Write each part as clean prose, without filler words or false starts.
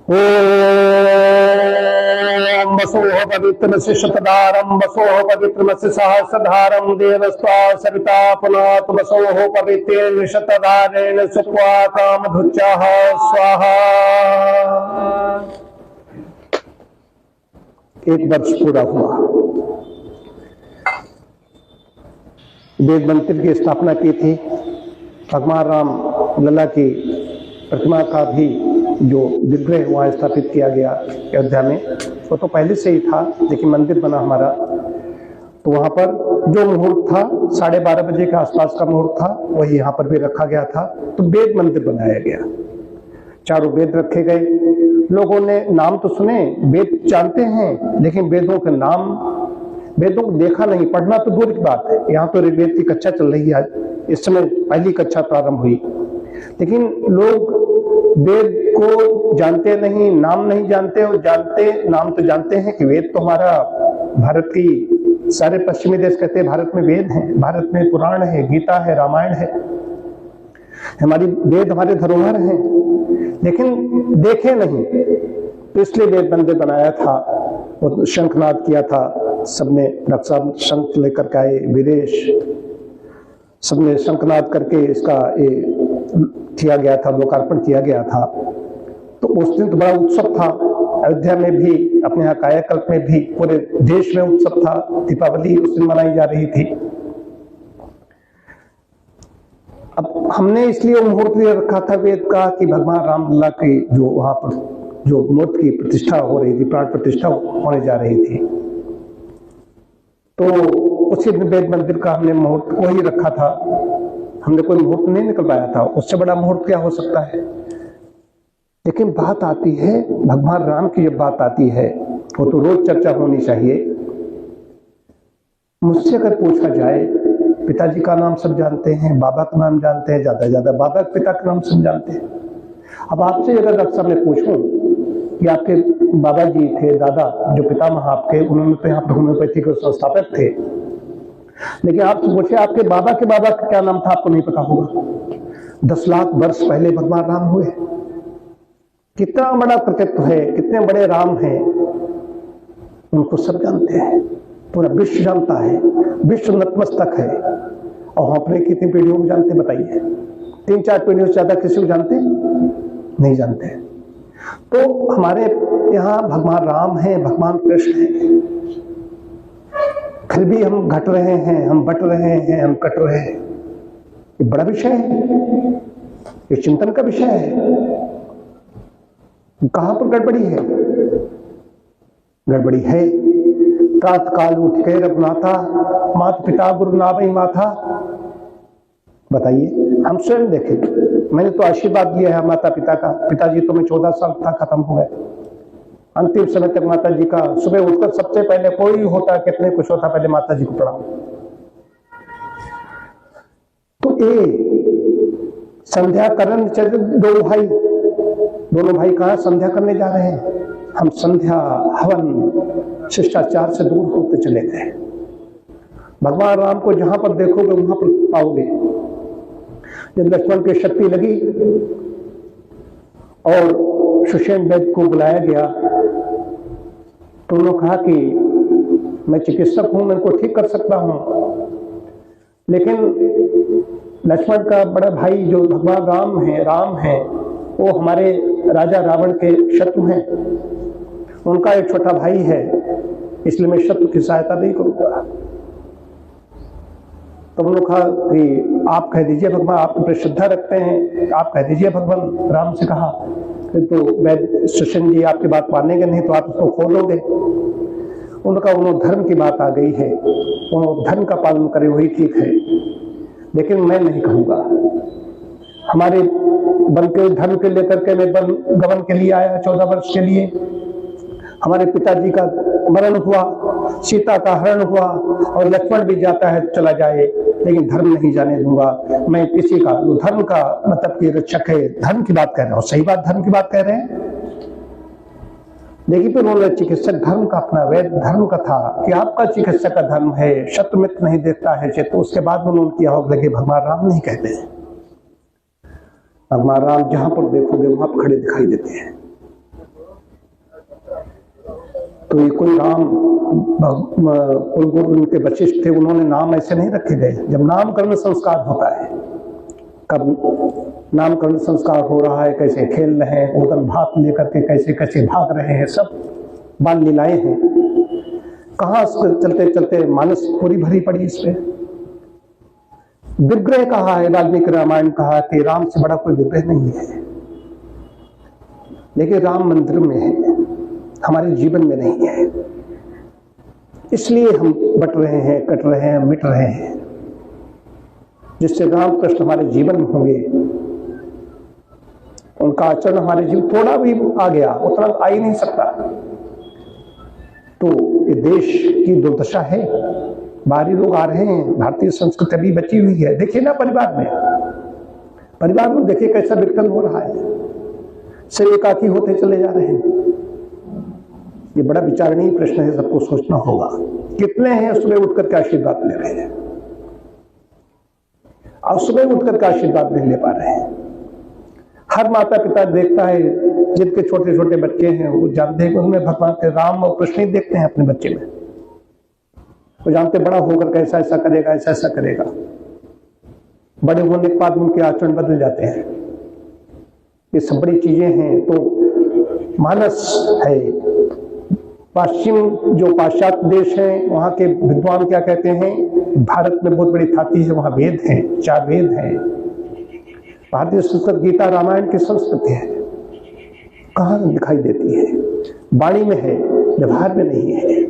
ओम वसोः पवित्रमसि शतधारं वसोः पवित्रमसि सहस्रधारं देवस्त्वा सविता पुनातु वसोः पवित्रेण शतधारेण सुत्वा कामधुच्चाः स्वाहा। 1 वर्ष पूरा हुआ। वेद मंत्र की स्थापना की थी। भगवान राम लला की प्रतिमा का भी जो विग्रह वहां स्थापित किया गया अयोध्या में, वो तो पहले से ही था, लेकिन मंदिर बना हमारा तो वहां पर जो मुहूर्त था 12:30 बजे के आसपास का मुहूर्त था, वही यहाँ पर भी रखा गया था। तो वेद मंदिर बनाया गया, चारों वेद रखे गए। लोगों ने नाम तो सुने, वेद जानते हैं, लेकिन वेदों के नाम, वेदों को देखा नहीं, पढ़ना तो दूर की बात है। यहाँ तो ऋग्वेद की कक्षा चल रही है, आज इस समय पहली कक्षा प्रारंभ हुई, लेकिन लोग वेद को जानते नहीं, नाम नहीं जानते, और जानते नाम तो जानते हैं कि वेद तो हमारा भारत की, सारे पश्चिमी देश कहते हैं भारत में वेद हैं, भारत में पुराण है, गीता है, रामायण है, हमारी वेद हमारे धरोहर हैं, लेकिन देखे नहीं। तो इसलिए वेद मंदिर बनाया था और शंखनाद किया था। सबने रक्षा शंख लेकर के आए, विदेश सबने शंखनाद करके इसका किया गया था, लोकार्पण किया गया था। तो उस दिन तो बड़ा उत्सव था अयोध्या में भी, अपने यहाँ कायाकल्प में भी, पूरे देश में उत्सव था। दीपावली उस दिन मनाई जा रही थी। अब हमने इसलिए मुहूर्त ले रखा था वेद का कि भगवान रामलला की जो वहां पर जो मूर्ति की प्रतिष्ठा हो रही थी, प्राण प्रतिष्ठा होने जा रही थी, तो उसी दिन वेद मंदिर का हमने मुहूर्त वही रखा था। हमने कोई मुहूर्त नहीं निकल पाया था, उससे बड़ा मुहूर्त क्या हो सकता है। लेकिन बात आती है भगवान राम की, जब बात आती है वो तो रोज चर्चा होनी चाहिए। मुझसे अगर पूछा जाए, पिताजी का नाम सब जानते हैं, बाबा का नाम जानते हैं, ज्यादा से ज्यादा बाबा पिता का नाम सब जानते हैं। अब आपसे अगर डॉक्टर साहब मैं पूछूं कि आपके बाबा जी थे, दादा जो पितामह आपके, उन्होंने तो यहाँ पर होम्योपैथी के संस्थापक थे, लेकिन आप पूछे आपके बाबा के बाबा का क्या नाम था, आपको नहीं पता होगा। 10 लाख वर्ष पहले भगवान राम हुए। कितना बड़ा कृतित्व है, कितने बड़े राम हैं, उनको सब जानते हैं, पूरा विश्व जानता है, विश्व नतमस्तक है। और हम अपने कितनी पीढ़ियों को जानते, बताइए? 3-4 पीढ़ियों से ज्यादा किसी को जानते नहीं जानते। तो हमारे यहाँ भगवान राम है, भगवान कृष्ण है, फिर भी हम घट रहे हैं, हम बट रहे हैं, हम कट रहे हैं। ये बड़ा विषय है, ये चिंतन का विषय है। कहां पर गड़बड़ी है? गड़बड़ी है प्रातः काल उठ के रघुनाथा, माता पिता गुरु नावई माथा। बताइए, हम स्वयं देखें। मैंने तो आशीर्वाद लिया है माता पिता का। पिताजी तो मैं 14 साल था, खत्म हो गए। अंतिम समय तक माता जी का सुबह उठकर सबसे पहले कोई होता, कितने कुछ होता, पहले माता जी को प्रणाम। तो ये संध्या करण चल, दोनों भाई कहां संध्या करने जा रहे हैं? हम संध्या हवन शिष्टाचार से दूर होते चले गए। भगवान राम को जहां पर देखोगे वहां पर पाओगे। जब लक्ष्मण की शक्ति लगी और सुषेण वैद्य को बुलाया गया, तो उन्होंने कहा कि मैं चिकित्सक हूं, मैं इनको ठीक कर सकता हूं, लेकिन लक्ष्मण का बड़ा भाई जो भगवान राम है, वो हमारे राजा रावण के शत्रु हैं, उनका एक छोटा भाई है, इसलिए मैं शत्रु की सहायता नहीं करूंगा। तो उन्होंने कहा कि आप कह दीजिए भगवान, आप पर श्रद्धा रखते हैं, आप कह दीजिए भगवान राम से कहा। तो वैद्य सुषेण जी आपकी बात मानेंगे नहीं तो आप उसको खोलोगे। उनका उन्होंने धर्म की बात आ गई है, उन्होंने धर्म का पालन करे वही ठीक है, लेकिन मैं नहीं कहूंगा। हमारे वन के धर्म के लेकर के मैं वन गमन के लिए आया 14 वर्ष के लिए। हमारे पिताजी का मरण हुआ, सीता का हरण हुआ, और लक्ष्मण भी जाता है चला जाए, लेकिन धर्म नहीं जाने दूंगा। मैं किसी का धर्म का मतलब कि रक्षक है, धर्म की बात कह रहा हूं, सही बात, धर्म की बात कह रहे हैं। लेकिन फिर उन्होंने चिकित्सक धर्म का अपना वैद्य धर्म का था कि आपका चिकित्सक का धर्म है, शत्रुमित्र नहीं देखता है चित्त। तो उसके बाद उन्होंने किया होगा लगे भगवान राम नहीं कहते हैं। भगवान राम जहां पर देखोगे वहां पर खड़े दिखाई देते हैं। तो ये कोई राम कुलगुरु उनके वशिष्ठ थे, उन्होंने नाम ऐसे नहीं रखे गए। जब नामकरण संस्कार होता है, कब नामकरण संस्कार हो रहा है, कैसे खेल रहे हैं, उदन भात लेकर के कैसे कैसे भाग रहे हैं, सब बाल लीलाएं हैं। कहाँ चलते चलते मानस पूरी भरी पड़ी इस पे। विग्रह कहा है, वाल्मीकि रामायण कहा कि राम से बड़ा कोई विग्रह नहीं है, लेकिन राम मंदिर में है, हमारे जीवन में नहीं है। इसलिए हम बट रहे हैं, कट रहे हैं, मिट रहे हैं। जिससे राम कृष्ण हमारे जीवन में होंगे, उनका आचरण हमारे जीवन थोड़ा भी आ गया, उतना आ ही नहीं सकता, तो ये देश की दुर्दशा है। बाहरी लोग आ रहे हैं, भारतीय संस्कृति अभी बची हुई है। देखिए ना परिवार में देखिए कैसा विघटन हो रहा है, सिर्फ एकाकी होते चले जा रहे हैं। ये बड़ा विचारणीय प्रश्न है, सबको सोचना होगा। कितने हैं सुबह उठ करके आशीर्वाद ले रहे हैं, और सुबह उठ करके आशीर्वाद नहीं ले पा रहे हैं। हर माता पिता देखता है, जिनके छोटे छोटे बच्चे हैं वो जानते हैं कि उनमें भगवान के राम और कृष्ण ही देखते हैं अपने बच्चे में। वो जानते बड़ा होकर के ऐसा ऐसा करेगा, ऐसा ऐसा करेगा। बड़े होने के बाद उनके आचरण बदल जाते हैं। ये सब बड़ी चीजें हैं। तो मानस है, पश्चिम जो पाश्चात्य देश हैं, वहां के विद्वान क्या कहते हैं, भारत में बहुत बड़ी थाती है, वहां वेद हैं, 4 वेद हैं। भारतीय संस्कृत गीता रामायण की संस्कृति है, कहाँ दिखाई देती है? वाणी में है, व्यवहार में नहीं है।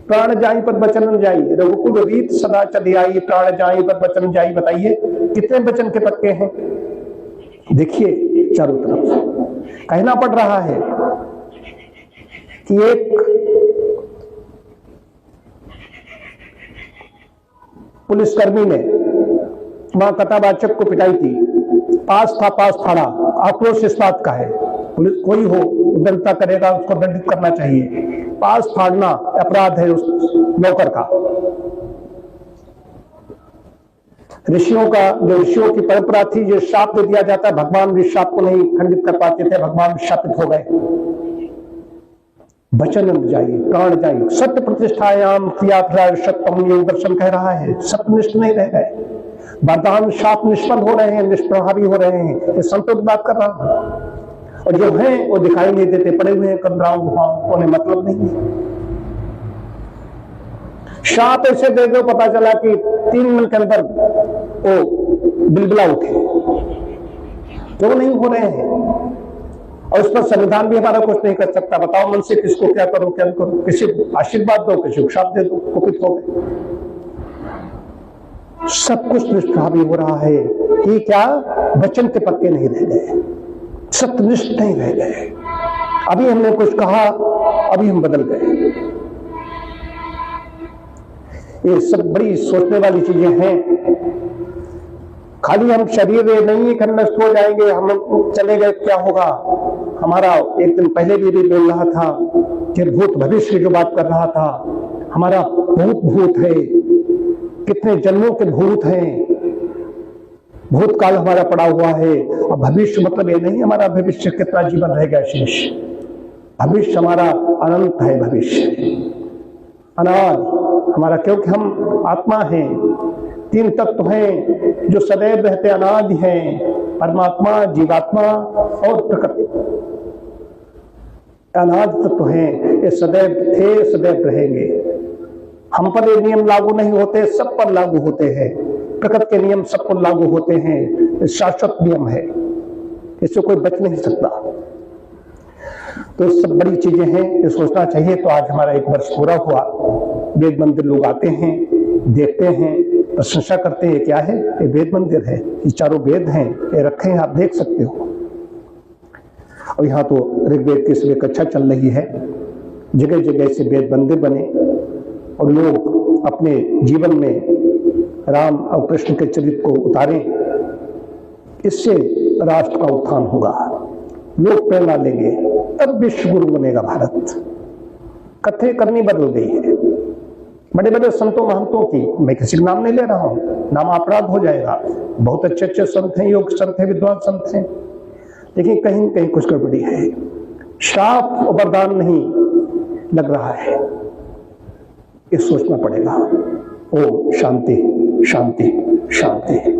प्राण जाई पर वचन जाई, रघुकुल रीत सदा चली आई, प्राण जाई पर वचन जाई। बताइए कितने वचन के पक्के हैं? देखिए चारों तरफ कहना पड़ रहा है कि एक पुलिसकर्मी ने वहां कथावाचक को पिटाई की, पास फाड़ा। आक्रोश इस बात का है, पुलिस कोई हो दंडता करेगा, उसको दंडित करना चाहिए। पास फाड़ना अपराध है उस नौकर का। ऋषियों की परंपरा थी, जो शाप दे दिया जाता है, भगवान भी शाप को नहीं खंडित कर पाते थे, भगवान शापित हो गए। वचन जाइए, प्राण जाइए, सत्य प्रतिष्ठायाम क्रिया सत्यम, योग दर्शन कह रहा है। सत्यनिष्ठ नहीं रह गए, वरदान शाप निष्फल हो रहे हैं, निष्प्रभावी हो रहे हैं। ये संतों की बात कर रहा हूं। और जो हैं वो दिखाई नहीं देते, पड़े हुए हैं कमराओं गुफाओं, उन्हें मतलब नहीं है। शाप ऐसे दे दो, पता चला कि 3 मिनट के अंदर वो बिलबिला उठे, जो नहीं हो रहे हैं। और उस पर संविधान भी हमारा कुछ नहीं कर सकता। बताओ मन से किसको क्या करो, क्या करो? किसी को आशीर्वाद दो, किसी को शाप दे दो, कुपित हो गए। सब कुछ निष्प्रभावी हो रहा है कि क्या वचन के पक्के नहीं रह गए, सत्यनिष्ठ नहीं रह गए। अभी हमने कुछ कहा, अभी हम बदल गए। ये सब बड़ी सोचने वाली चीजें हैं। खाली हम शरीर नहीं नष्ट हो जाएंगे, हम चले गए क्या होगा? हमारा एक दिन पहले भी बोल रहा था कि भूत भविष्य की जो बात कर रहा था, हमारा भूत है, कितने जन्मों के भूत हैं, भूतकाल हमारा पड़ा हुआ है। और भविष्य मतलब ये नहीं हमारा भविष्य कितना जीवन रहेगा शेष, भविष्य हमारा अनंत है, भविष्य अनादि हमारा, क्योंकि हम आत्मा हैं। 3 तत्व हैं जो सदैव रहते अनादि हैं, परमात्मा, जीवात्मा और प्रकृति। अनादि तत्व हैं, ये सदैव थे, सदैव रहेंगे। हम पर ये नियम लागू नहीं होते, सब पर लागू होते हैं। प्रकृति के नियम सब पर लागू होते हैं, शाश्वत नियम है, इससे कोई बच नहीं सकता। तो सब बड़ी चीजें हैं, ये सोचना चाहिए। तो आज हमारा 1 वर्ष पूरा हुआ। वेद मंदिर लोग आते हैं, देखते हैं, प्रशंसा करते हैं। क्या है? ये वेद मंदिर है, ये 4 वेद हैं, ये रखे हैं, आप देख सकते हो। और यहाँ तो ऋग्वेद की सुबह कक्षा चल रही है, जगह जगह से वेद मंदिर बने और लोग अपने जीवन में राम और कृष्ण के चरित्र को उतारें। इससे राष्ट्र का उत्थान होगा, लोग प्रेरणा लेंगे, तब विश्व गुरु बनेगा भारत। कथें करनी बदल गई है। बड़े बड़े संतों महंतों की, मैं किसी का नाम नहीं ले रहा हूं, नाम अपराध हो जाएगा। बहुत अच्छे अच्छे संत हैं, योग संत हैं, विद्वान संत हैं, लेकिन कहीं कहीं कुछ गड़बड़ी है। शाप और वरदान नहीं, लग रहा है, ये सोचना पड़ेगा। ओम शांति शांति शांति।